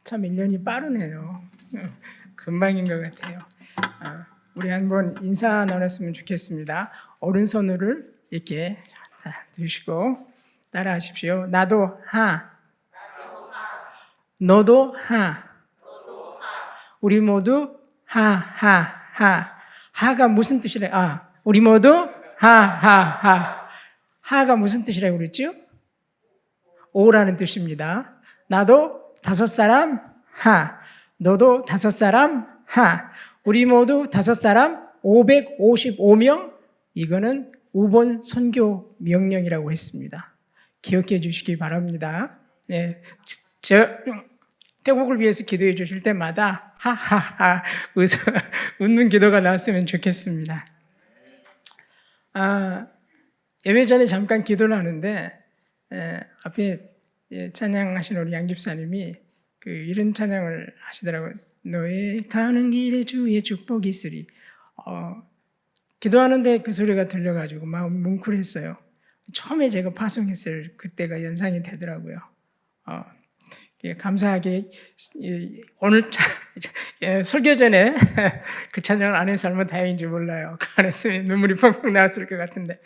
참 1년이 빠르네요. 금방인 것 같아요. 우리 한번 인사 나눴으면 좋겠습니다. 오른손을 이렇게 드시고 따라하십시오. 나도 하, 너도 하, 우리 모두 하. 하가 무슨 뜻이래? 우리 모두 하. 하가 무슨 뜻이라고 그랬죠? 오라는 뜻입니다. 나도 5사람 하, 너도 5사람 하, 우리 모두 5사람 555명. 이거는 우본 선교 명령이라고 했습니다. 기억해 주시기 바랍니다. 네, 태국을 위해서 기도해 주실 때마다 하하하 웃는 기도가 나왔으면 좋겠습니다. 예배 전에 잠깐 기도를 하는데 앞에 찬양하신 우리 양 집사님이 이런 찬양을 하시더라고요. 너의 가는 길에 주의 축복이 있으리. 기도하는데 그 소리가 들려가지고 마음 뭉클했어요. 처음에 제가 파송했을 그때가 연상이 되더라고요. 감사하게 오늘 설교 전에 그 찬양을 안 해서 얼마나 다행인지 몰라요. 그 안에서 눈물이 펑펑 나왔을 것 같은데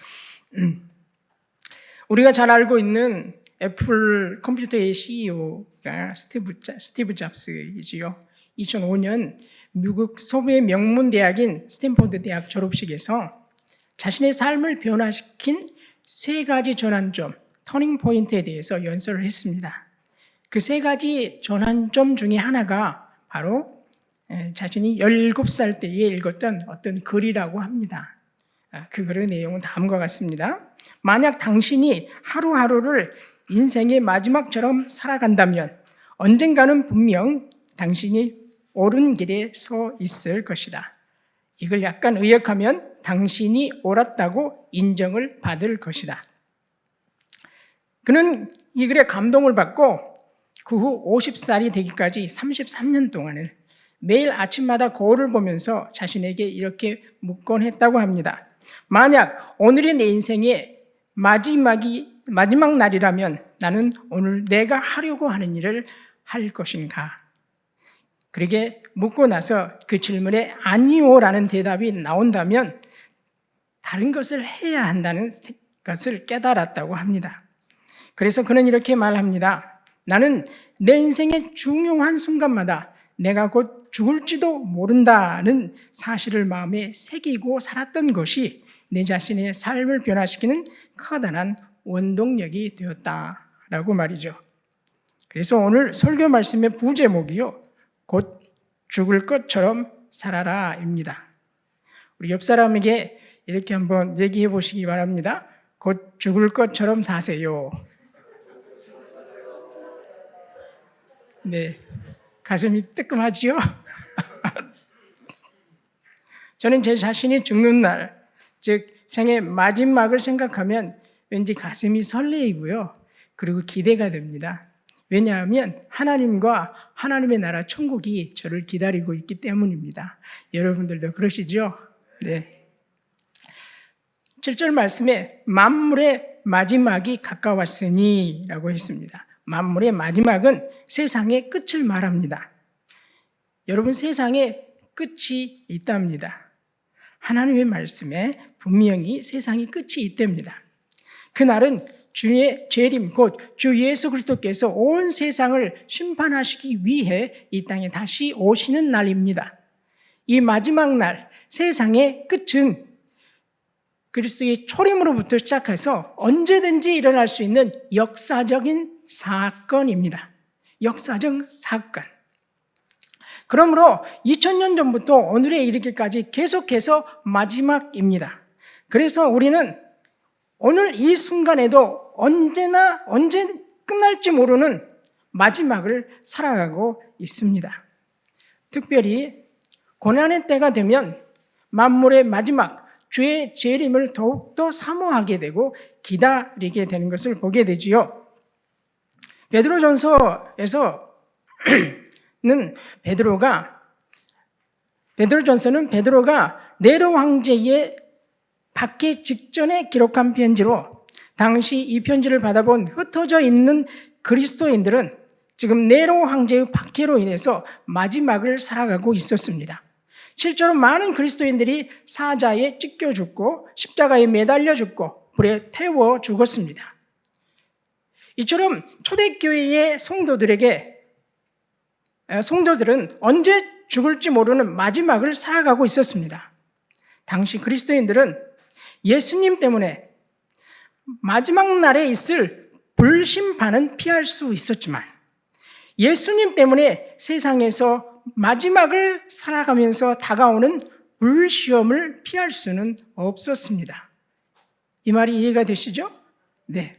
우리가 잘 알고 있는 애플 컴퓨터의 CEO가 스티브 잡스이지요. 2005년 미국 서부의 명문 대학인 스탠포드 대학 졸업식에서 자신의 삶을 변화시킨 3가지 전환점, 터닝 포인트에 대해서 연설을 했습니다. 그 3가지 전환점 중에 하나가 바로 자신이 17살 때에 읽었던 어떤 글이라고 합니다. 그 글의 내용은 다음과 같습니다. 만약 당신이 하루하루를 인생의 마지막처럼 살아간다면 언젠가는 분명 당신이 옳은 길에 서 있을 것이다. 이걸 약간 의역하면 당신이 옳았다고 인정을 받을 것이다. 그는 이 글에 감동을 받고 그 후 50살이 되기까지 33년 동안을 매일 아침마다 거울을 보면서 자신에게 이렇게 묵건했다고 합니다. 만약 오늘이 내 인생의 마지막 날이라면 나는 오늘 내가 하려고 하는 일을 할 것인가? 그러게 묻고 나서 그 질문에 아니오라는 대답이 나온다면 다른 것을 해야 한다는 것을 깨달았다고 합니다. 그래서 그는 이렇게 말합니다. 나는 내 인생의 중요한 순간마다 내가 곧 죽을지도 모른다는 사실을 마음에 새기고 살았던 것이 내 자신의 삶을 변화시키는 커다란 원동력이 되었다라고 말이죠. 그래서 오늘 설교 말씀의 부제목이요, 곧 죽을 것처럼 살아라입니다. 우리 옆 사람에게 이렇게 한번 얘기해 보시기 바랍니다. 곧 죽을 것처럼 사세요. 네, 가슴이 뜨끔하지요? 저는 제 자신이 죽는 날, 즉 생의 마지막을 생각하면 왠지 가슴이 설레이고요. 그리고 기대가 됩니다. 왜냐하면 하나님과 하나님의 나라 천국이 저를 기다리고 있기 때문입니다. 여러분들도 그러시죠? 네. 7절 말씀에 만물의 마지막이 가까웠으니 라고 했습니다. 만물의 마지막은 세상의 끝을 말합니다. 여러분, 세상에 끝이 있답니다. 하나님의 말씀에 분명히 세상이 끝이 있답니다. 그날은 주의 재림, 곧 주 예수 그리스도께서 온 세상을 심판하시기 위해 이 땅에 다시 오시는 날입니다. 이 마지막 날, 세상의 끝은 그리스도의 초림으로부터 시작해서 언제든지 일어날 수 있는 역사적인 사건입니다. 역사적 사건. 그러므로 2000년 전부터 오늘에 이르기까지 계속해서 마지막입니다. 그래서 우리는 오늘 이 순간에도 언제 끝날지 모르는 마지막을 살아가고 있습니다. 특별히 고난의 때가 되면 만물의 마지막, 주의 재림을 더욱더 사모하게 되고 기다리게 되는 것을 보게 되지요. 베드로전서는 베드로가 네로 황제의 받기 직전에 기록한 편지로 당시 이 편지를 받아본 흩어져 있는 그리스도인들은 지금 네로 황제의 박해로 인해서 마지막을 살아가고 있었습니다. 실제로 많은 그리스도인들이 사자에 찢겨 죽고 십자가에 매달려 죽고 불에 태워 죽었습니다. 이처럼 초대교회의 성도들은 언제 죽을지 모르는 마지막을 살아가고 있었습니다. 당시 그리스도인들은 예수님 때문에 마지막 날에 있을 불심판은 피할 수 있었지만 예수님 때문에 세상에서 마지막을 살아가면서 다가오는 불시험을 피할 수는 없었습니다. 이 말이 이해가 되시죠? 네.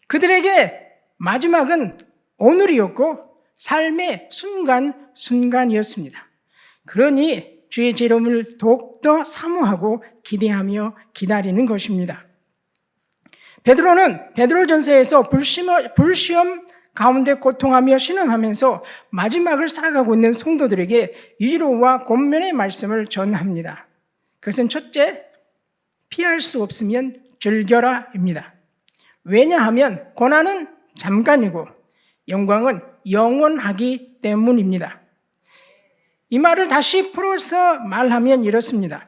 그들에게 마지막은 오늘이었고 삶의 순간순간이었습니다. 그러니 주의 재림을 더욱더 사모하고 기대하며 기다리는 것입니다. 베드로는 베드로전서에서 불시험 가운데 고통하며 신음하면서 마지막을 살아가고 있는 성도들에게 위로와 권면의 말씀을 전합니다. 그것은 첫째, 피할 수 없으면 즐겨라입니다. 왜냐하면 고난은 잠깐이고 영광은 영원하기 때문입니다. 이 말을 다시 풀어서 말하면 이렇습니다.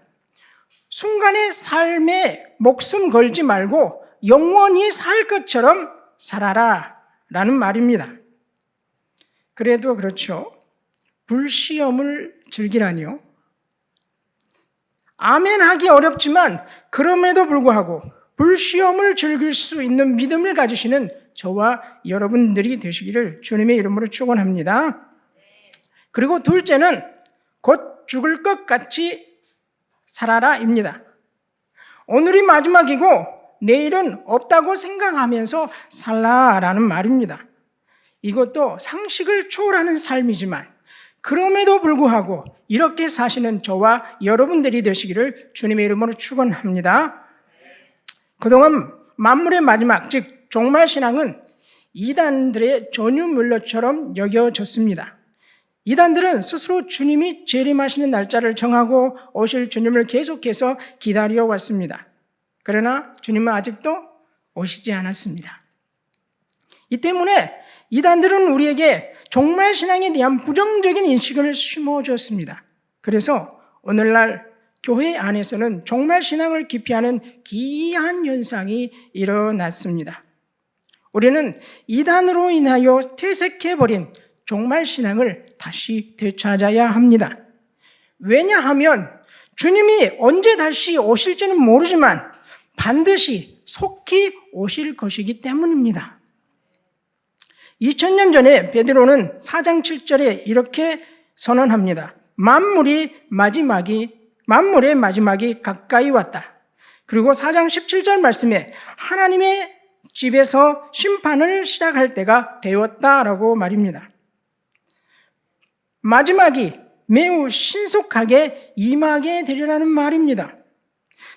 순간의 삶에 목숨 걸지 말고 영원히 살 것처럼 살아라 라는 말입니다. 그래도 그렇죠. 불시험을 즐기라니요. 아멘 하기 어렵지만 그럼에도 불구하고 불시험을 즐길 수 있는 믿음을 가지시는 저와 여러분들이 되시기를 주님의 이름으로 축원합니다. 그리고 둘째는 곧 죽을 것 같이 살아라입니다. 오늘이 마지막이고 내일은 없다고 생각하면서 살라라는 말입니다. 이것도 상식을 초월하는 삶이지만 그럼에도 불구하고 이렇게 사시는 저와 여러분들이 되시기를 주님의 이름으로 축원합니다. 그동안 만물의 마지막, 즉 종말신앙은 이단들의 전유물로처럼 여겨졌습니다. 이단들은 스스로 주님이 재림하시는 날짜를 정하고 오실 주님을 계속해서 기다려왔습니다. 그러나 주님은 아직도 오시지 않았습니다. 이 때문에 이단들은 우리에게 종말신앙에 대한 부정적인 인식을 심어주었습니다. 그래서 오늘날 교회 안에서는 종말신앙을 기피하는 기이한 현상이 일어났습니다. 우리는 이단으로 인하여 퇴색해버린 종말신앙을 다시 되찾아야 합니다. 왜냐하면 주님이 언제 다시 오실지는 모르지만 반드시 속히 오실 것이기 때문입니다. 2000년 전에 베드로는 4장 7절에 이렇게 선언합니다. 만물의 마지막이 가까이 왔다. 그리고 4장 17절 말씀에 하나님의 집에서 심판을 시작할 때가 되었다라고 말입니다. 마지막이 매우 신속하게 임하게 되리라는 말입니다.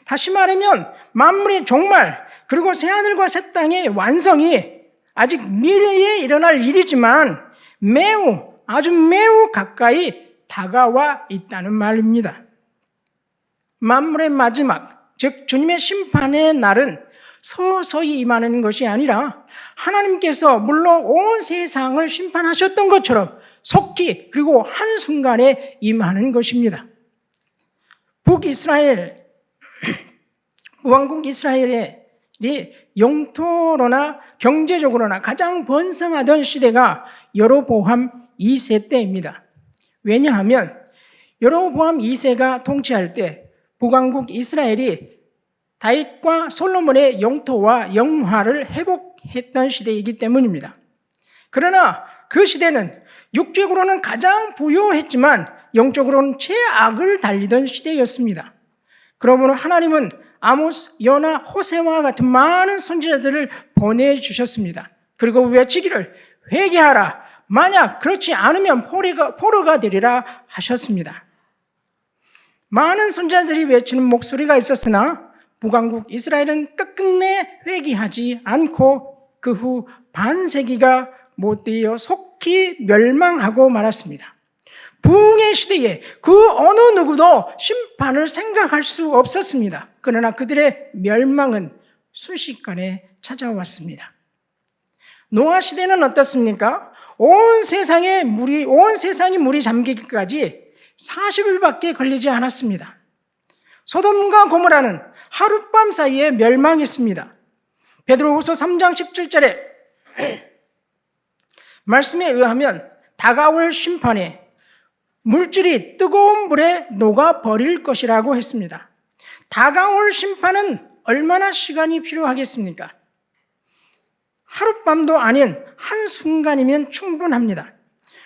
다시 말하면 만물의 종말 그리고 새하늘과 새 땅의 완성이 아직 미래에 일어날 일이지만 아주 매우 가까이 다가와 있다는 말입니다. 만물의 마지막, 즉 주님의 심판의 날은 서서히 임하는 것이 아니라 하나님께서 물론 온 세상을 심판하셨던 것처럼 속히 그리고 한순간에 임하는 것입니다. 북왕국 이스라엘이 영토로나 경제적으로나 가장 번성하던 시대가 여로보암 2세 때입니다. 왜냐하면 여로보암 2세가 통치할 때 북왕국 이스라엘이 다윗과 솔로몬의 영토와 영화를 회복했던 시대이기 때문입니다. 그러나 그 시대는 육적으로는 가장 부유했지만 영적으로는 최악을 달리던 시대였습니다. 그러므로 하나님은 아모스, 요나, 호세와 같은 많은 선지자들을 보내주셨습니다. 그리고 외치기를 회개하라. 만약 그렇지 않으면 포로가 되리라 하셨습니다. 많은 선지자들이 외치는 목소리가 있었으나 북왕국 이스라엘은 끝끝내 회개하지 않고 그 후 반세기가 못되어 속히 멸망하고 말았습니다. 부흥의 시대에 그 어느 누구도 심판을 생각할 수 없었습니다. 그러나 그들의 멸망은 순식간에 찾아왔습니다. 노아 시대는 어떻습니까? 온 세상이 물이 잠기기까지 40일밖에 걸리지 않았습니다. 소돔과 고모라는 하룻밤 사이에 멸망했습니다. 베드로후서 3장 17절에 말씀에 의하면 다가올 심판에 물질이 뜨거운 물에 녹아버릴 것이라고 했습니다. 다가올 심판은 얼마나 시간이 필요하겠습니까? 하룻밤도 아닌 한순간이면 충분합니다.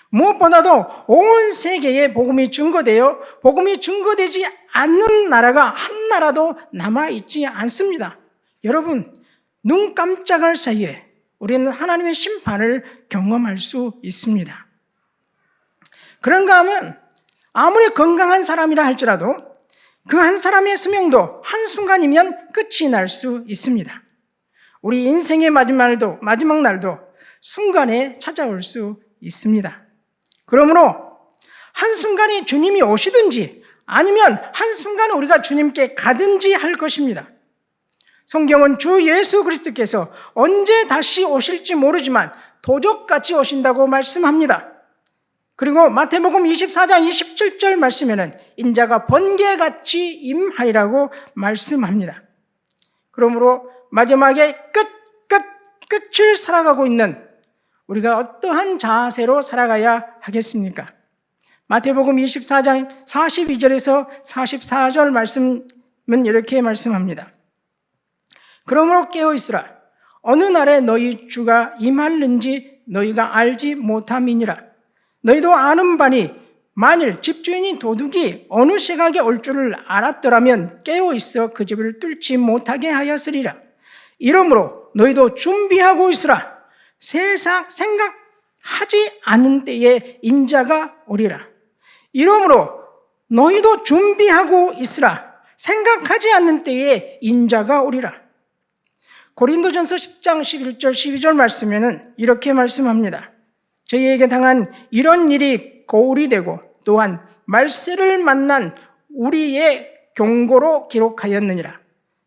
무엇보다도 온 세계에 복음이 증거되지 않는 나라가 한 나라도 남아있지 않습니다. 여러분, 눈 깜짝할 사이에 우리는 하나님의 심판을 경험할 수 있습니다. 그런가 하면 아무리 건강한 사람이라 할지라도 그 한 사람의 수명도 한순간이면 끝이 날 수 있습니다. 우리 인생의 마지막 날도 순간에 찾아올 수 있습니다. 그러므로 한순간에 주님이 오시든지 아니면 한순간에 우리가 주님께 가든지 할 것입니다. 성경은 주 예수 그리스도께서 언제 다시 오실지 모르지만 도적같이 오신다고 말씀합니다. 그리고 마태복음 24장 27절 말씀에는 인자가 번개같이 임하리라고 말씀합니다. 그러므로 마지막에 끝을 살아가고 있는 우리가 어떠한 자세로 살아가야 하겠습니까? 마태복음 24장 42절에서 44절 말씀은 이렇게 말씀합니다. 그러므로 깨어있으라. 어느 날에 너희 주가 임하는지 너희가 알지 못함이니라. 너희도 아는 바니 만일 집주인이 도둑이 어느 시각에 올 줄을 알았더라면 깨어있어 그 집을 뚫지 못하게 하였으리라. 이러므로 너희도 준비하고 있으라. 세상 생각하지 않는 때에 인자가 오리라. 이러므로 너희도 준비하고 있으라. 생각하지 않는 때에 인자가 오리라. 고린도전서 10장 11절 12절 말씀에는 이렇게 말씀합니다. 저희에게 당한 이런 일이 거울이 되고 또한 말세를 만난 우리의 경고로 기록하였느니라.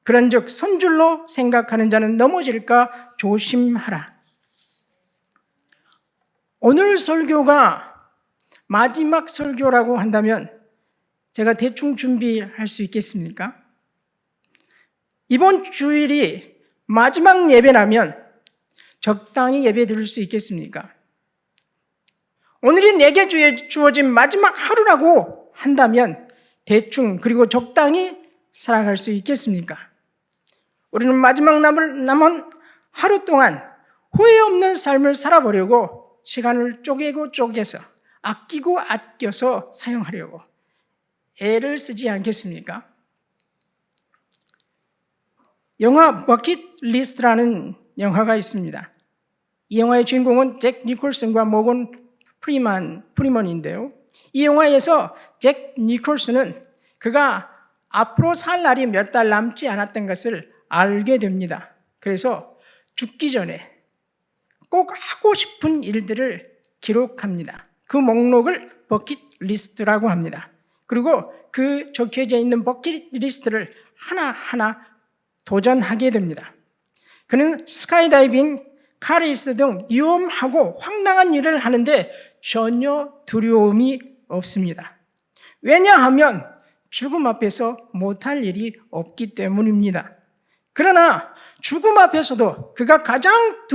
그런즉 선줄로 생각하는 자는 넘어질까 조심하라. 오늘 설교가 마지막 설교라고 한다면 제가 대충 준비할 수 있겠습니까? 이번 주일이 마지막 예배라면 적당히 예배 드릴 수 있겠습니까? 오늘이 내게 주어진 마지막 하루라고 한다면 대충 그리고 적당히 살아갈 수 있겠습니까? 우리는 마지막 남은 하루 동안 후회 없는 삶을 살아보려고 시간을 쪼개서 아껴서 사용하려고 애를 쓰지 않겠습니까? 영화 버킷리스트라는 영화가 있습니다. 이 영화의 주인공은 잭 니콜슨과 모건 프리먼인데요. 이 영화에서 잭 니콜슨은 그가 앞으로 살 날이 몇 달 남지 않았던 것을 알게 됩니다. 그래서 죽기 전에 꼭 하고 싶은 일들을 기록합니다. 그 목록을 버킷리스트라고 합니다. 그리고 그 적혀져 있는 버킷리스트를 하나하나 도전하게 됩니다. 그는 스카이다이빙, 카레이스 등 위험하고 황당한 일을 하는데 전혀 두려움이 없습니다. 왜냐하면 죽음 앞에서 못할 일이 없기 때문입니다. 그러나 죽음 앞에서도 그가 가장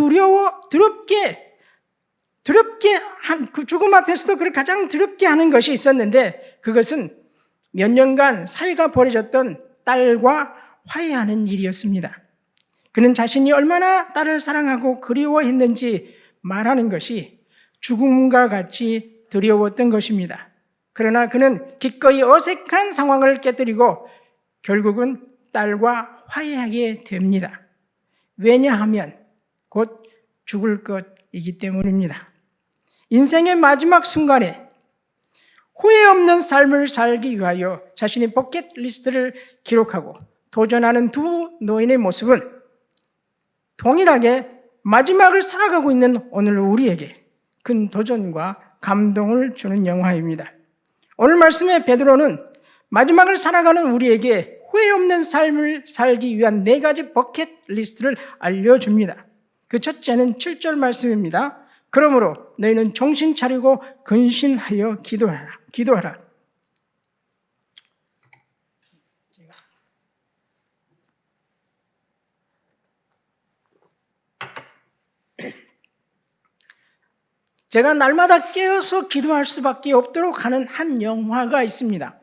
죽음 앞에서도 그를 가장 두렵게 하는 것이 있었는데 그것은 몇 년간 사이가 벌어졌던 딸과 화해하는 일이었습니다. 그는 자신이 얼마나 딸을 사랑하고 그리워했는지 말하는 것이 죽음과 같이 두려웠던 것입니다. 그러나 그는 기꺼이 어색한 상황을 깨뜨리고 결국은 딸과 화해하게 됩니다. 왜냐하면 곧 죽을 것이기 때문입니다. 인생의 마지막 순간에 후회 없는 삶을 살기 위하여 자신의 버킷리스트를 기록하고 도전하는 두 노인의 모습은 동일하게 마지막을 살아가고 있는 오늘 우리에게 큰 도전과 감동을 주는 영화입니다. 오늘 말씀에 베드로는 마지막을 살아가는 우리에게 후회 없는 삶을 살기 위한 4가지 버킷리스트를 알려줍니다. 그 첫째는 7절 말씀입니다. 그러므로 너희는 정신 차리고 근신하여 기도하라. 제가 날마다 깨어서 기도할 수밖에 없도록 하는 한 영화가 있습니다.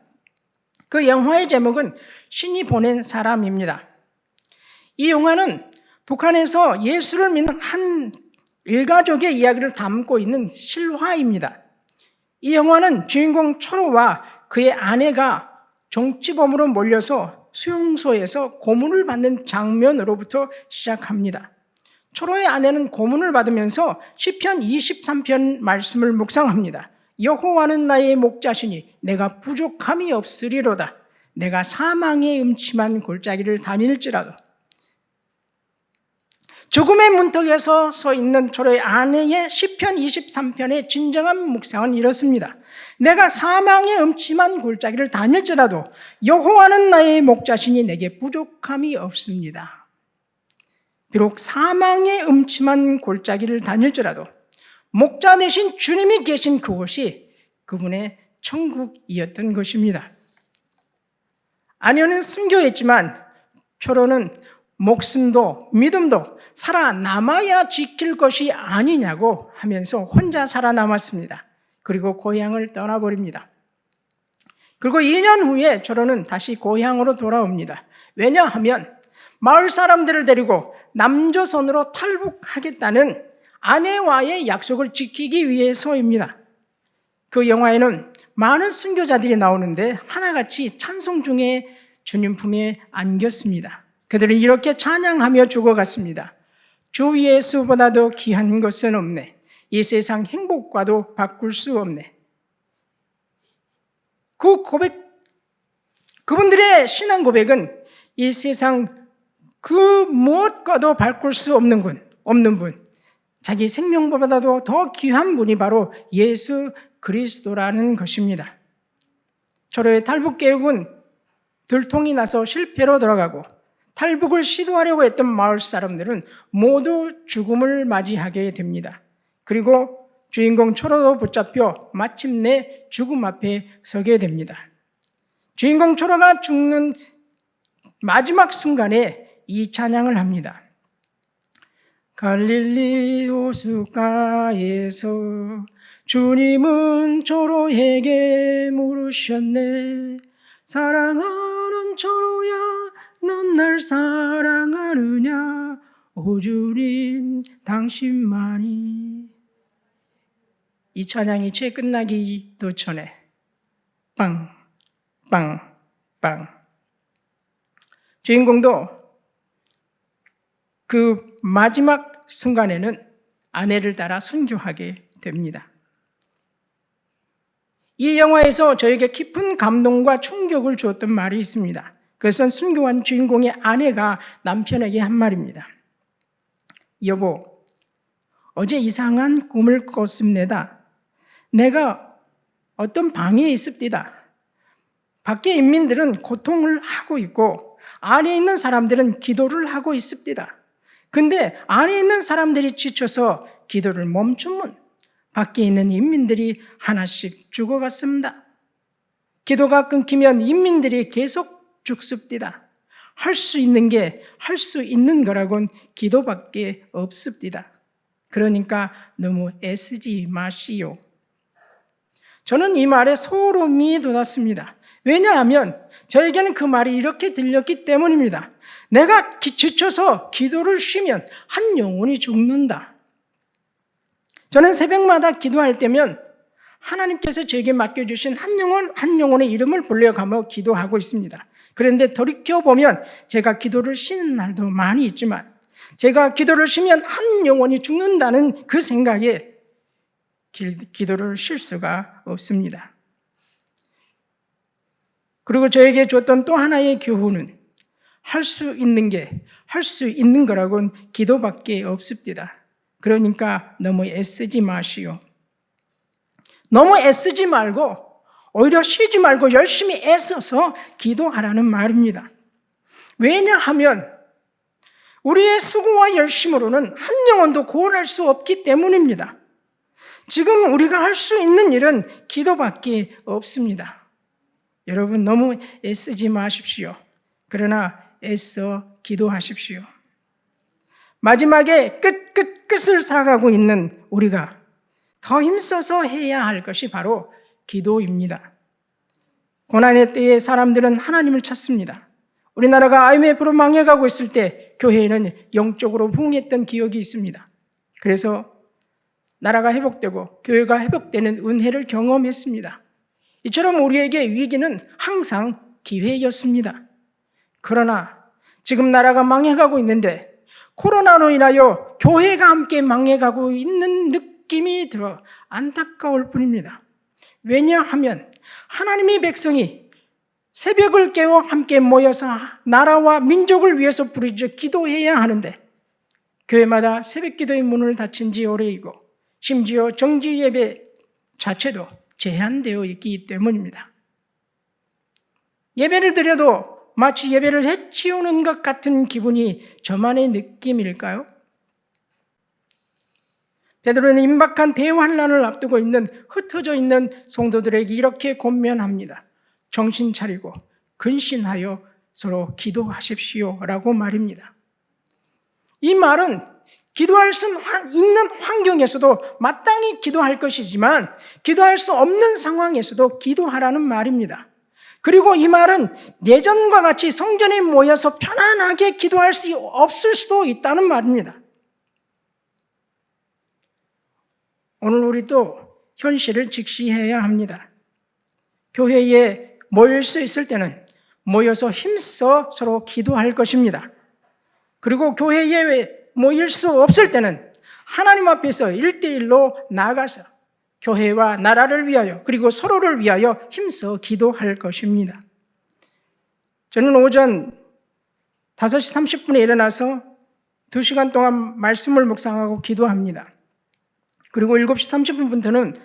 그 영화의 제목은 신이 보낸 사람입니다. 이 영화는 북한에서 예수를 믿는 한 일가족의 이야기를 담고 있는 실화입니다. 이 영화는 주인공 초로와 그의 아내가 정치범으로 몰려서 수용소에서 고문을 받는 장면으로부터 시작합니다. 초로의 아내는 고문을 받으면서 시편 23편 말씀을 묵상합니다. 여호와는 나의 목자시니 내가 부족함이 없으리로다. 내가 사망의 음침한 골짜기를 다닐지라도. 죽음의 문턱에서 서 있는 초로의 아내의 시편 23편의 진정한 묵상은 이렇습니다. 내가 사망의 음침한 골짜기를 다닐지라도 여호와는 나의 목자시니 내게 부족함이 없습니다. 비록 사망의 음침한 골짜기를 다닐지라도 목자 되신 주님이 계신 그곳이 그분의 천국이었던 것입니다. 아내는 순교했지만 초로는 목숨도 믿음도 살아남아야 지킬 것이 아니냐고 하면서 혼자 살아남았습니다. 그리고 고향을 떠나버립니다. 그리고 2년 후에 초로는 다시 고향으로 돌아옵니다. 왜냐하면 마을 사람들을 데리고 남조선으로 탈북하겠다는 아내와의 약속을 지키기 위해서입니다. 그 영화에는 많은 순교자들이 나오는데 하나같이 찬송 중에 주님 품에 안겼습니다. 그들은 이렇게 찬양하며 죽어갔습니다. 주 예수보다도 귀한 것은 없네. 이 세상 행복과도 바꿀 수 없네. 그분들의 신앙 고백은 이 세상 그 무엇과도 바꿀 수 없는 분, 자기 생명보다도 더 귀한 분이 바로 예수 그리스도라는 것입니다. 초로의 탈북 계획은 들통이 나서 실패로 돌아가고 탈북을 시도하려고 했던 마을 사람들은 모두 죽음을 맞이하게 됩니다. 그리고 주인공 초로도 붙잡혀 마침내 죽음 앞에 서게 됩니다. 주인공 초로가 죽는 마지막 순간에 이 찬양을 합니다. 갈릴리 호숫가에서 주님은 초로에게 물으셨네. 사랑하는 초로야, 넌 날 사랑하느냐? 오 주님, 당신만이. 이 찬양이 채 끝나기도 전에 빵, 빵, 빵. 주인공도 그 마지막 순간에는 아내를 따라 순교하게 됩니다. 이 영화에서 저에게 깊은 감동과 충격을 주었던 말이 있습니다. 그것은 순교한 주인공의 아내가 남편에게 한 말입니다. 여보, 어제 이상한 꿈을 꿨습니다. 내가 어떤 방에 있습니다. 밖에 인민들은 고통을 하고 있고 안에 있는 사람들은 기도를 하고 있습니다. 근데 안에 있는 사람들이 지쳐서 기도를 멈추면 밖에 있는 인민들이 하나씩 죽어갔습니다. 기도가 끊기면 인민들이 계속 죽습니다. 할 수 있는 거라곤 기도밖에 없습니다. 그러니까 너무 애쓰지 마시오. 저는 이 말에 소름이 돋았습니다. 왜냐하면 저에게는 그 말이 이렇게 들렸기 때문입니다. 내가 지쳐서 기도를 쉬면 한 영혼이 죽는다. 저는 새벽마다 기도할 때면 하나님께서 저에게 맡겨주신 한 영혼의 이름을 불러가며 기도하고 있습니다. 그런데 돌이켜보면 제가 기도를 쉬는 날도 많이 있지만 제가 기도를 쉬면 한 영혼이 죽는다는 그 생각에 기도를 쉴 수가 없습니다. 그리고 저에게 줬던 또 하나의 교훈은 할 수 있는 거라고는 기도밖에 없습니다. 그러니까 너무 애쓰지 마시오. 너무 애쓰지 말고 오히려 쉬지 말고 열심히 애써서 기도하라는 말입니다. 왜냐하면 우리의 수고와 열심으로는 한 영혼도 구원할 수 없기 때문입니다. 지금 우리가 할 수 있는 일은 기도밖에 없습니다. 여러분 너무 애쓰지 마십시오. 그러나 애써 기도하십시오. 마지막에 끝을 살아가고 있는 우리가 더 힘써서 해야 할 것이 바로 기도입니다. 고난의 때에 사람들은 하나님을 찾습니다. 우리나라가 IMF로 망해가고 있을 때 교회에는 영적으로 부흥했던 기억이 있습니다. 그래서 나라가 회복되고 교회가 회복되는 은혜를 경험했습니다. 이처럼 우리에게 위기는 항상 기회였습니다. 그러나 지금 나라가 망해가고 있는데 코로나로 인하여 교회가 함께 망해가고 있는 느낌이 들어 안타까울 뿐입니다. 왜냐하면 하나님의 백성이 새벽을 깨워 함께 모여서 나라와 민족을 위해서 부르짖어 기도해야 하는데 교회마다 새벽 기도의 문을 닫힌 지 오래이고 심지어 정기 예배 자체도 제한되어 있기 때문입니다. 예배를 드려도 마치 예배를 해치우는 것 같은 기분이 저만의 느낌일까요? 베드로는 임박한 대환란을 앞두고 있는 흩어져 있는 성도들에게 이렇게 권면합니다. 정신 차리고 근신하여 서로 기도하십시오 라고 말입니다. 이 말은 기도할 수 있는 환경에서도 마땅히 기도할 것이지만 기도할 수 없는 상황에서도 기도하라는 말입니다. 그리고 이 말은 예전과 같이 성전에 모여서 편안하게 기도할 수 없을 수도 있다는 말입니다. 오늘 우리도 현실을 직시해야 합니다. 교회에 모일 수 있을 때는 모여서 힘써 서로 기도할 것입니다. 그리고 교회에 모일 수 없을 때는 하나님 앞에서 1대1로 나아가서 교회와 나라를 위하여 그리고 서로를 위하여 힘써 기도할 것입니다. 저는 오전 5시 30분에 일어나서 2시간 동안 말씀을 묵상하고 기도합니다. 그리고 7시 30분부터는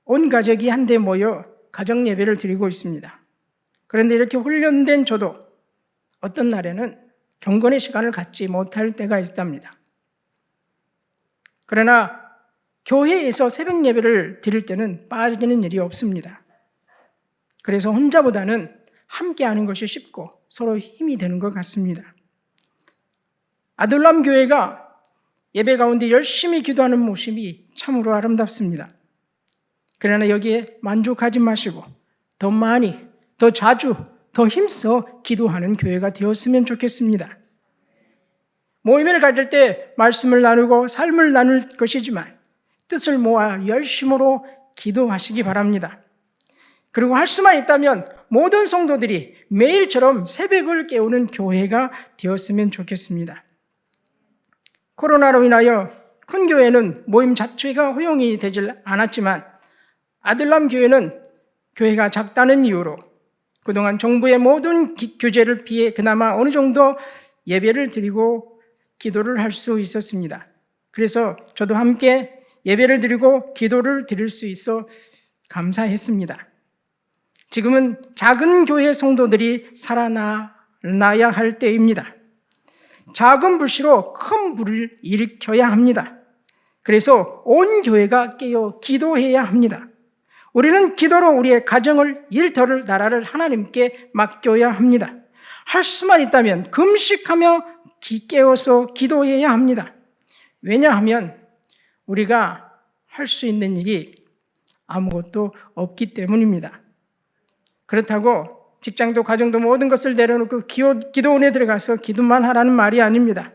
온 가족이 한데 모여 가정 예배를 드리고 있습니다. 그런데 이렇게 훈련된 저도 어떤 날에는 경건의 시간을 갖지 못할 때가 있답니다. 그러나 교회에서 새벽 예배를 드릴 때는 빠지는 일이 없습니다. 그래서 혼자보다는 함께하는 것이 쉽고 서로 힘이 되는 것 같습니다. 아둘람 교회가 예배 가운데 열심히 기도하는 모습이 참으로 아름답습니다. 그러나 여기에 만족하지 마시고 더 많이, 더 자주, 더 힘써 기도하는 교회가 되었으면 좋겠습니다. 모임을 가질 때 말씀을 나누고 삶을 나눌 것이지만 뜻을 모아 열심으로 기도하시기 바랍니다. 그리고 할 수만 있다면 모든 성도들이 매일처럼 새벽을 깨우는 교회가 되었으면 좋겠습니다. 코로나로 인하여 큰 교회는 모임 자체가 허용이 되질 않았지만 아들람 교회는 교회가 작다는 이유로 그동안 정부의 모든 규제를 피해 그나마 어느 정도 예배를 드리고 기도를 할 수 있었습니다. 그래서 저도 함께 예배를 드리고 기도를 드릴 수 있어 감사했습니다. 지금은 작은 교회 성도들이 살아나야 할 때입니다. 작은 불씨로 큰 불을 일으켜야 합니다. 그래서 온 교회가 깨어 기도해야 합니다. 우리는 기도로 우리의 가정을, 일터를, 나라를 하나님께 맡겨야 합니다. 할 수만 있다면 금식하며 깨어서 기도해야 합니다. 왜냐하면 우리가 할 수 있는 일이 아무것도 없기 때문입니다. 그렇다고 직장도 가정도 모든 것을 내려놓고 기도원에 들어가서 기도만 하라는 말이 아닙니다.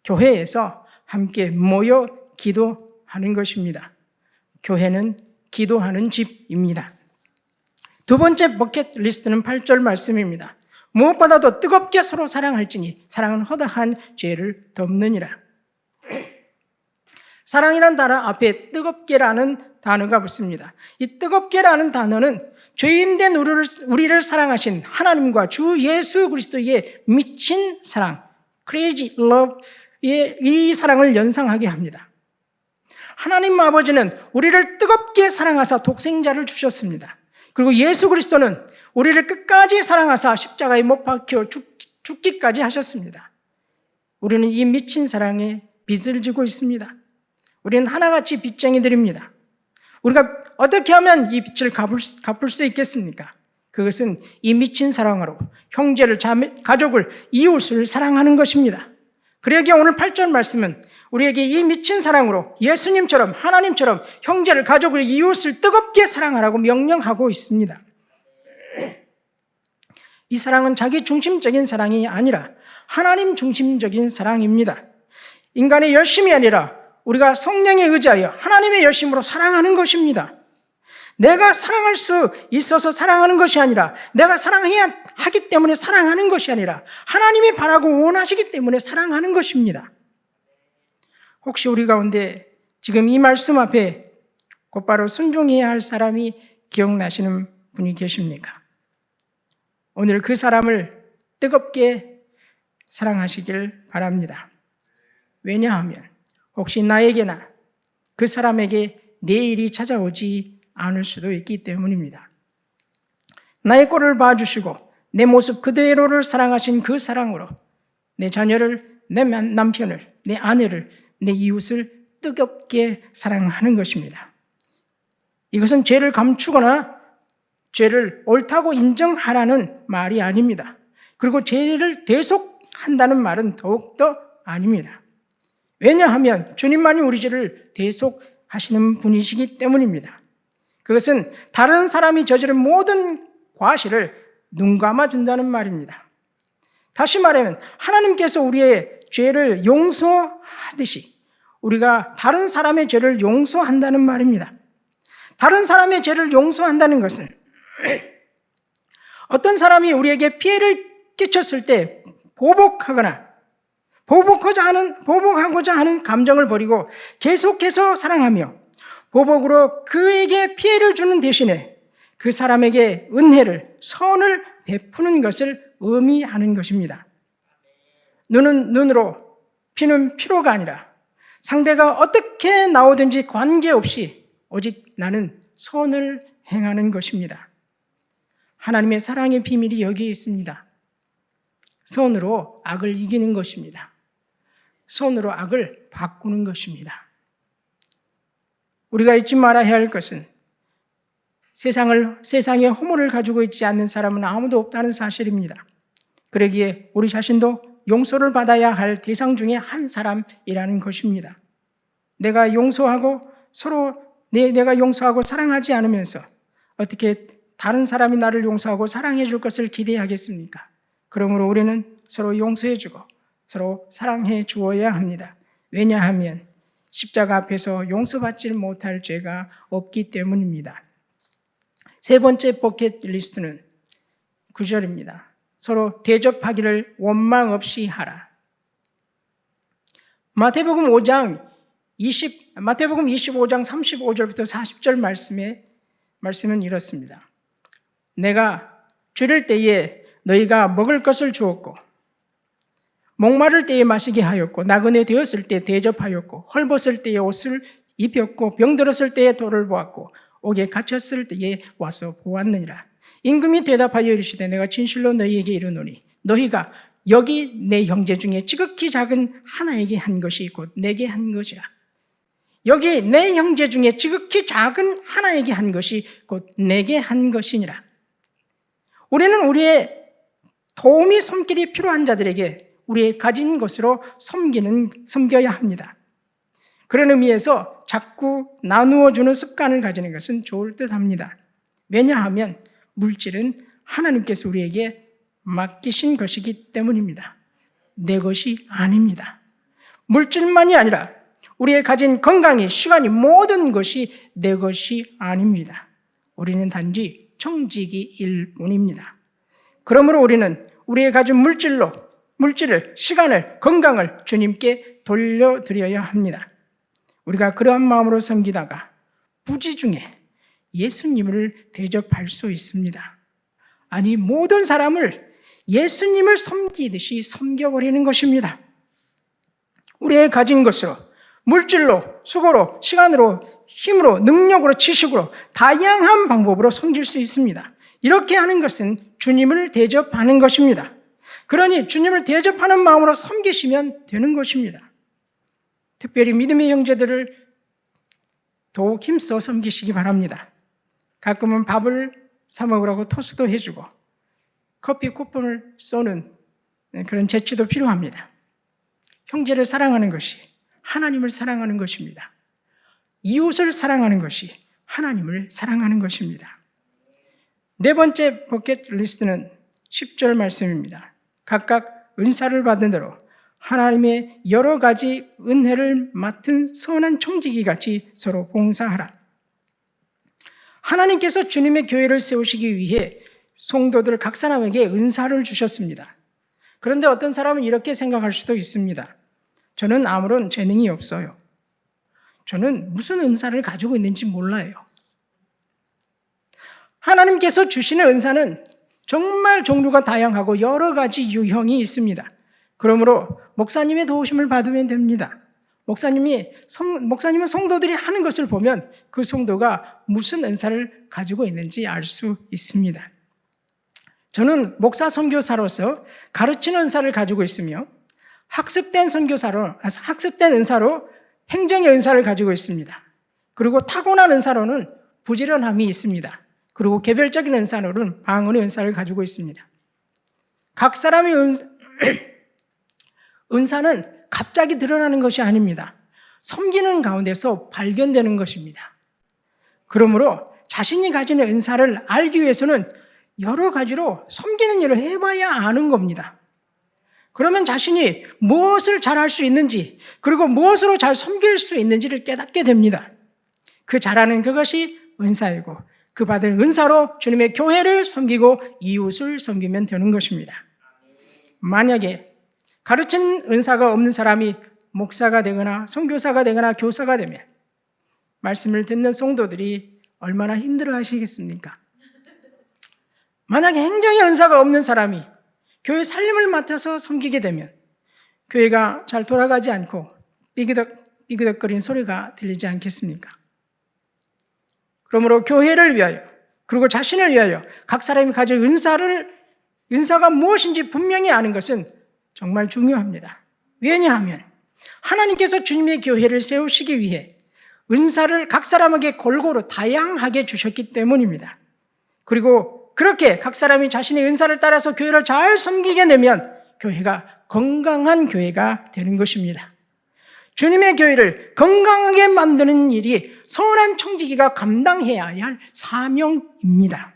교회에서 함께 모여 기도하는 것입니다. 교회는 기도하는 집입니다. 두 번째 버킷리스트는 8절 말씀입니다. 무엇보다도 뜨겁게 서로 사랑할지니 사랑은 허다한 죄를 덮느니라. 사랑이란 단어 앞에 뜨겁게라는 단어가 붙습니다. 이 뜨겁게라는 단어는 죄인된 우리를 사랑하신 하나님과 주 예수 그리스도의 미친 사랑, crazy love의 이 사랑을 연상하게 합니다. 하나님 아버지는 우리를 뜨겁게 사랑하사 독생자를 주셨습니다. 그리고 예수 그리스도는 우리를 끝까지 사랑하사 십자가에 못 박혀 죽기까지 하셨습니다. 우리는 이 미친 사랑에 빚을 지고 있습니다. 우리는 하나같이 빚쟁이들입니다. 우리가 어떻게 하면 이 빚을 갚을 수 있겠습니까? 그것은 이 미친 사랑으로 형제를, 가족을, 이웃을 사랑하는 것입니다. 그러기에 오늘 8절 말씀은 우리에게 이 미친 사랑으로 예수님처럼, 하나님처럼 형제를, 가족을, 이웃을 뜨겁게 사랑하라고 명령하고 있습니다. 이 사랑은 자기 중심적인 사랑이 아니라 하나님 중심적인 사랑입니다. 인간의 열심이 아니라 우리가 성령에 의지하여 하나님의 열심으로 사랑하는 것입니다. 내가 사랑할 수 있어서 사랑하는 것이 아니라, 내가 사랑해야 하기 때문에 사랑하는 것이 아니라 하나님이 바라고 원하시기 때문에 사랑하는 것입니다. 혹시 우리 가운데 지금 이 말씀 앞에 곧바로 순종해야 할 사람이 기억나시는 분이 계십니까? 오늘 그 사람을 뜨겁게 사랑하시길 바랍니다. 왜냐하면 혹시 나에게나 그 사람에게 내일이 찾아오지 않을 수도 있기 때문입니다. 나의 꼴을 봐주시고 내 모습 그대로를 사랑하신 그 사랑으로 내 자녀를, 내 남편을, 내 아내를, 내 이웃을 뜨겁게 사랑하는 것입니다. 이것은 죄를 감추거나 죄를 옳다고 인정하라는 말이 아닙니다. 그리고 죄를 대속한다는 말은 더욱더 아닙니다. 왜냐하면 주님만이 우리 죄를 대속하시는 분이시기 때문입니다. 그것은 다른 사람이 저지른 모든 과실을 눈 감아준다는 말입니다. 다시 말하면 하나님께서 우리의 죄를 용서하듯이 우리가 다른 사람의 죄를 용서한다는 말입니다. 다른 사람의 죄를 용서한다는 것은 어떤 사람이 우리에게 피해를 끼쳤을 때 보복하고자 하는 감정을 버리고 계속해서 사랑하며 보복으로 그에게 피해를 주는 대신에 그 사람에게 은혜를, 선을 베푸는 것을 의미하는 것입니다. 눈은 눈으로, 피는 피로가 아니라 상대가 어떻게 나오든지 관계없이 오직 나는 선을 행하는 것입니다. 하나님의 사랑의 비밀이 여기에 있습니다. 선으로 악을 이기는 것입니다. 선으로 악을 바꾸는 것입니다. 우리가 잊지 말아야 할 것은 세상에 허물을 가지고 있지 않는 사람은 아무도 없다는 사실입니다. 그러기에 우리 자신도 용서를 받아야 할 대상 중에 한 사람이라는 것입니다. 내가 용서하고 사랑하지 않으면서 어떻게 다른 사람이 나를 용서하고 사랑해 줄 것을 기대하겠습니까? 그러므로 우리는 서로 용서해 주고 서로 사랑해 주어야 합니다. 왜냐하면 십자가 앞에서 용서받지 못할 죄가 없기 때문입니다. 세 번째 버킷리스트는 9절입니다. 서로 대접하기를 원망 없이 하라. 마태복음 25장 35절부터 40절 말씀은 이렇습니다. 내가 줄일 때에 너희가 먹을 것을 주었고 목마를 때에 마시게 하였고 나그네 되었을 때 대접하였고 헐벗을 때에 옷을 입혔고 병들었을 때에 돌을 보았고 옥에 갇혔을 때에 와서 보았느니라. 임금이 대답하여 이르시되 내가 진실로 너희에게 이르노니 너희가 여기 내 형제 중에 지극히 작은 하나에게 한 것이 곧 내게 한 것이라. 여기 내 형제 중에 지극히 작은 하나에게 한 것이 곧 내게 한 것이니라. 우리는 우리의 도움이 손길이 필요한 자들에게 우리의 가진 것으로 섬겨야 합니다. 그런 의미에서 자꾸 나누어 주는 습관을 가지는 것은 좋을 듯합니다. 왜냐하면 물질은 하나님께서 우리에게 맡기신 것이기 때문입니다. 내 것이 아닙니다. 물질만이 아니라 우리의 가진 건강이, 시간이, 모든 것이 내 것이 아닙니다. 우리는 단지 청지기일 뿐입니다. 그러므로 우리는 우리의 가진 물질을, 시간을, 건강을 주님께 돌려드려야 합니다. 우리가 그러한 마음으로 섬기다가 부지 중에 예수님을 대접할 수 있습니다. 아니, 모든 사람을 예수님을 섬기듯이 섬겨버리는 것입니다. 우리의 가진 것으로, 물질로, 수고로, 시간으로, 힘으로, 능력으로, 지식으로 다양한 방법으로 섬길 수 있습니다. 이렇게 하는 것은 주님을 대접하는 것입니다. 그러니 주님을 대접하는 마음으로 섬기시면 되는 것입니다. 특별히 믿음의 형제들을 더욱 힘써 섬기시기 바랍니다. 가끔은 밥을 사 먹으라고 토스도 해주고 커피 쿠폰을 쏘는 그런 재치도 필요합니다. 형제를 사랑하는 것이 하나님을 사랑하는 것입니다. 이웃을 사랑하는 것이 하나님을 사랑하는 것입니다. 네 번째 버킷리스트는 10절 말씀입니다. 각각 은사를 받은 대로 하나님의 여러 가지 은혜를 맡은 선한 청지기 같이 서로 봉사하라. 하나님께서 주님의 교회를 세우시기 위해 성도들 각 사람에게 은사를 주셨습니다. 그런데 어떤 사람은 이렇게 생각할 수도 있습니다. 저는 아무런 재능이 없어요. 저는 무슨 은사를 가지고 있는지 몰라요. 하나님께서 주시는 은사는 정말 종류가 다양하고 여러 가지 유형이 있습니다. 그러므로 목사님의 도우심을 받으면 됩니다. 목사님은 성도들이 하는 것을 보면 그 성도가 무슨 은사를 가지고 있는지 알 수 있습니다. 저는 목사 선교사로서 가르치는 은사를 가지고 있으며 학습된 은사로 행정의 은사를 가지고 있습니다. 그리고 타고난 은사로는 부지런함이 있습니다. 그리고 개별적인 은사로는 방언의 은사를 가지고 있습니다. 각 사람의 은사는 갑자기 드러나는 것이 아닙니다. 섬기는 가운데서 발견되는 것입니다. 그러므로 자신이 가진 은사를 알기 위해서는 여러 가지로 섬기는 일을 해봐야 아는 겁니다. 그러면 자신이 무엇을 잘할 수 있는지, 그리고 무엇으로 잘 섬길 수 있는지를 깨닫게 됩니다. 그 잘하는 그것이 은사이고, 그 받은 은사로 주님의 교회를 섬기고 이웃을 섬기면 되는 것입니다. 만약에 가르치는 은사가 없는 사람이 목사가 되거나 선교사가 되거나 교사가 되면 말씀을 듣는 성도들이 얼마나 힘들어 하시겠습니까? 만약에 행정의 은사가 없는 사람이 교회 살림을 맡아서 섬기게 되면 교회가 잘 돌아가지 않고 삐그덕거리는 소리가 들리지 않겠습니까? 그러므로 교회를 위하여 그리고 자신을 위하여 각 사람이 가진 은사가 무엇인지 분명히 아는 것은 정말 중요합니다. 왜냐하면 하나님께서 주님의 교회를 세우시기 위해 은사를 각 사람에게 골고루 다양하게 주셨기 때문입니다. 그리고 그렇게 각 사람이 자신의 은사를 따라서 교회를 잘 섬기게 되면 교회가 건강한 교회가 되는 것입니다. 주님의 교회를 건강하게 만드는 일이 선한 청지기가 감당해야 할 사명입니다.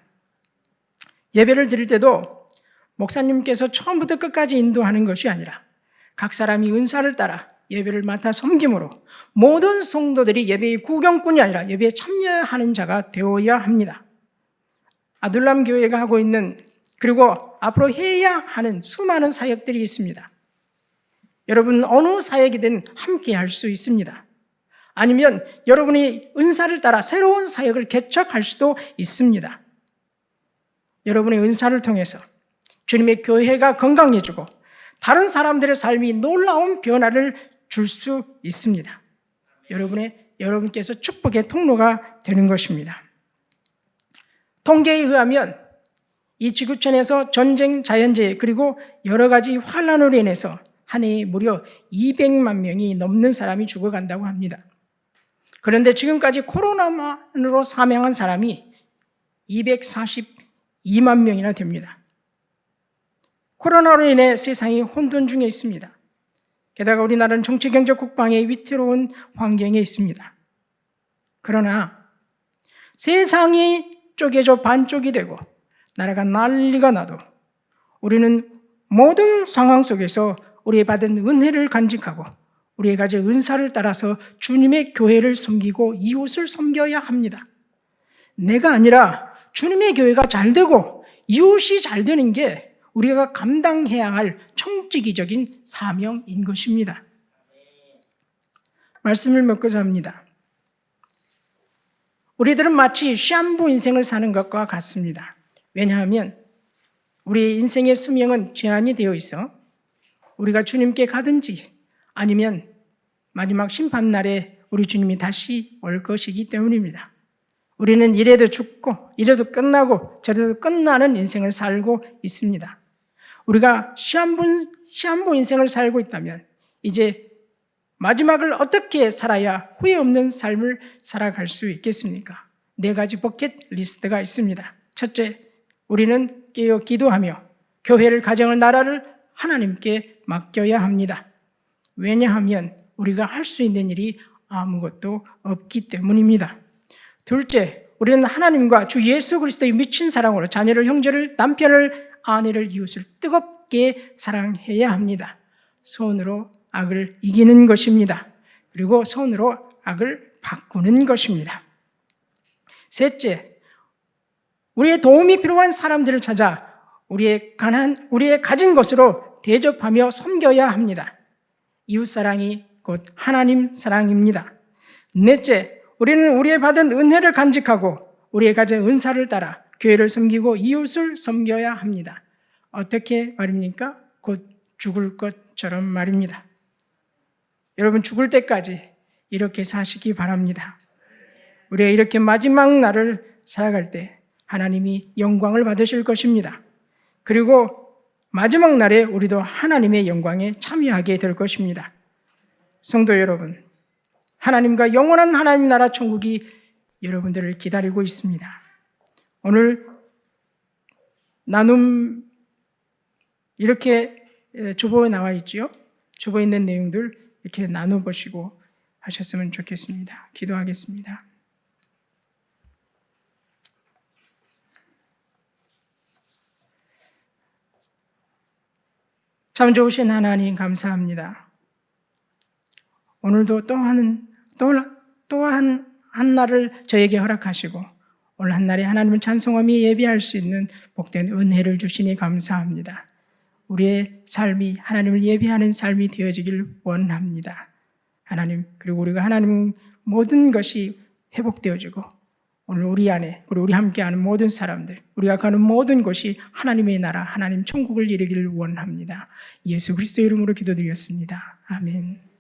예배를 드릴 때도 목사님께서 처음부터 끝까지 인도하는 것이 아니라 각 사람이 은사를 따라 예배를 맡아 섬김으로 모든 성도들이 예배의 구경꾼이 아니라 예배에 참여하는 자가 되어야 합니다. 아둘람 교회가 하고 있는 그리고 앞으로 해야 하는 수많은 사역들이 있습니다. 여러분 어느 사역이든 함께 할 수 있습니다. 아니면 여러분이 은사를 따라 새로운 사역을 개척할 수도 있습니다. 여러분의 은사를 통해서 주님의 교회가 건강해지고 다른 사람들의 삶이 놀라운 변화를 줄 수 있습니다. 여러분께서 축복의 통로가 되는 것입니다. 통계에 의하면 이 지구촌에서 전쟁, 자연재해 그리고 여러 가지 환란으로 인해서 한 해에 무려 200만 명이 넘는 사람이 죽어간다고 합니다. 그런데 지금까지 코로나로 사망한 사람이 242만 명이나 됩니다. 코로나로 인해 세상이 혼돈 중에 있습니다. 게다가 우리나라는 정치, 경제, 국방의 위태로운 환경에 있습니다. 그러나 세상이 쪼개져 반쪽이 되고 나라가 난리가 나도 우리는 모든 상황 속에서 우리의 받은 은혜를 간직하고 우리의 가진 은사를 따라서 주님의 교회를 섬기고 이웃을 섬겨야 합니다. 내가 아니라 주님의 교회가 잘 되고 이웃이 잘 되는 게 우리가 감당해야 할 청지기적인 사명인 것입니다. 말씀을 맺고자 합니다. 우리들은 마치 시한부 인생을 사는 것과 같습니다. 왜냐하면 우리의 인생의 수명은 제한이 되어 있어 우리가 주님께 가든지 아니면 마지막 심판날에 우리 주님이 다시 올 것이기 때문입니다. 우리는 이래도 죽고 이래도 끝나고 저래도 끝나는 인생을 살고 있습니다. 우리가 시한부 인생을 살고 있다면 이제 마지막을 어떻게 살아야 후회 없는 삶을 살아갈 수 있겠습니까? 4가지 버킷 리스트가 있습니다. 첫째, 우리는 깨어 기도하며 교회를, 가정을, 나라를 하나님께 맡겨야 합니다. 왜냐하면 우리가 할 수 있는 일이 아무것도 없기 때문입니다. 둘째, 우리는 하나님과 주 예수 그리스도의 미친 사랑으로 자녀를, 형제를, 남편을, 아내를, 이웃을 뜨겁게 사랑해야 합니다. 손으로 악을 이기는 것입니다. 그리고 손으로 악을 바꾸는 것입니다. 셋째, 우리의 도움이 필요한 사람들을 찾아 우리의 가진 것으로 대접하며 섬겨야 합니다. 이웃사랑이 곧 하나님 사랑입니다. 넷째, 우리는 우리의 받은 은혜를 간직하고 우리의 가진 은사를 따라 교회를 섬기고 이웃을 섬겨야 합니다. 어떻게 말입니까? 곧 죽을 것처럼 말입니다. 여러분, 죽을 때까지 이렇게 사시기 바랍니다. 우리가 이렇게 마지막 날을 살아갈 때 하나님이 영광을 받으실 것입니다. 그리고 마지막 날에 우리도 하나님의 영광에 참여하게 될 것입니다. 성도 여러분, 하나님과 영원한 하나님 나라 천국이 여러분들을 기다리고 있습니다. 오늘 나눔 이렇게 주보에 나와 있지요. 주보에 있는 내용들 이렇게 나눠보시고 하셨으면 좋겠습니다. 기도하겠습니다. 참 좋으신 하나님, 감사합니다. 오늘도 또 한 날을 저에게 허락하시고 오늘 한 날에 하나님을 찬송하며 예배할 수 있는 복된 은혜를 주시니 감사합니다. 우리의 삶이 하나님을 예배하는 삶이 되어지길 원합니다. 하나님, 그리고 우리가 하나님 모든 것이 회복되어지고 오늘 우리 안에, 그리고 우리 함께하는 모든 사람들, 우리가 가는 모든 곳이 하나님의 나라, 하나님 천국을 이루기를 원합니다. 예수 그리스도의 이름으로 기도드렸습니다. 아멘.